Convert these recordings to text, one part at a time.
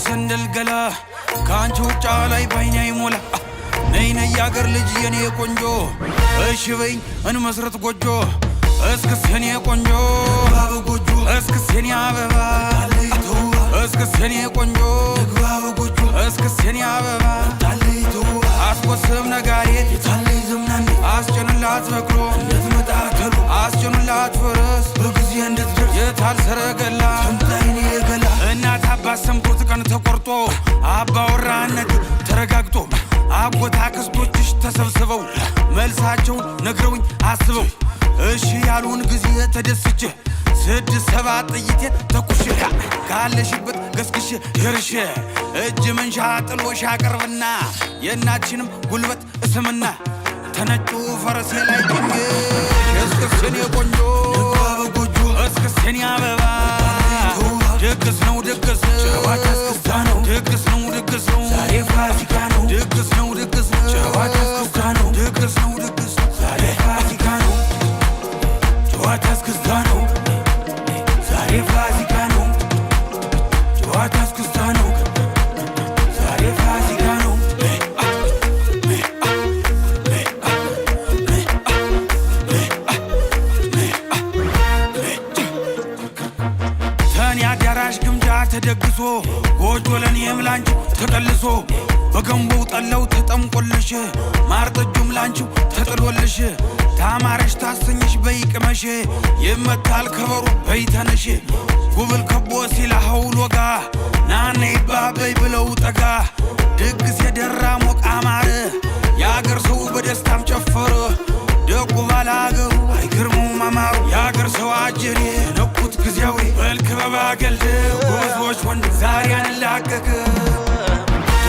ሰንደል ገላ ካንቺ ውጫ ላይ ባይኔ አይሞላ ነይ ነይ ያገር ልጅ የኔ ቆንጆ እሺ በይኝ እንመስረት ጎጆ እስክስ የኔ ቆንጆ ጎጆ እስክስ የኔ አበባ እስክስ የኔ ቆንጆ ጎጆ እስክስ የኔ አበባ አስቆስም ነጋሪት የታለይ ዘምናኔ አስጨንላት በቅሎ እንድትመጣተሉ አስጨንላት ፈረስ በጊዜ እንድትደርስ የታል ሰረገላ ተምታይኔ የገላ እናት አባት ሰምቶት ቀን ተቆርጦ አባወራነት ተረጋግጦ አጎት አክስቶችሽ ተሰብስበው መልሳቸውን ነግረውኝ አስበው እሺ ያሉን ጊዜ ተደስቼ 6-7 ጥይቴ ተኩሼ ካለሽበት ገስግሼ ደርሼ እጅ መንሻ ጥሎሽ አቀርብና የእናትሽንም ጉልበት እስምና ተነጩ ፈረሴ ላይ ቆኜ እስክስ የኔ ቆንጆ ጎጆ እስክስ የኔ አበባ ድግስ ነው ድግስ ጨዋታ እስክስታ ነው ድግስ ነው ድግስ ነው ዛሬ ፋሲካ ነው ድግስ ነው ድግስ ነው ጨዋታ እስክስታ ነው ድግስ ነው ድግስ ነው ዛሬ ፋሲካ ነው ጨዋታ እስክስታ ነው ዛሬ ፋሲካ ነው ጨዋታ እስክስታ ነው ዛሬ ፋሲካ ነው ተኔ አዳራሽ ግምጃ ተደግሶ ጎጆ ለኔም ላንቺ ተቀልሶ በገንቦው ጠለው ተጠምቆልሽ ማር ጠጁም ላንቺ ተጥሎልሽ ታማረሽ ታሰኝሽ በይቅመሽ ይመታል ከበሩ በይተነሽ ጉብል ከቦ ሲላ ሐውል ወጋ ናነ ይባበይ ብለው ጠጋ ድግስ የደራ ሞቅ አማረ የአገር ሰው በደስታም ጨፈረ ደጉ ባላገሩ አይገርሙም አማሩ የአገር ሰው አጀሬ ነኩት ጊዜያዊ በልክበባ ገልድ ጎዞች ወንድ ዛሬ አንላቀቅ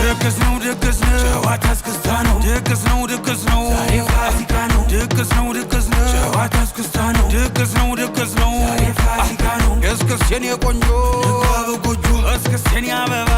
ድግስ ነው ድግስ ነው ጨዋታ እስክስታ ነው ድግስ ነው ድግስ ነው ዛሬ ፋሲካ ነው ድግስ ነው ድግስ ነው ጨዋታ እስክስታ ነው ድግስ ነው ድግስ ነው ዛሬ ፋሲካ ነው እስክስ የኔ ቆንጆ ጎጆ እስክስ የኔ አበባ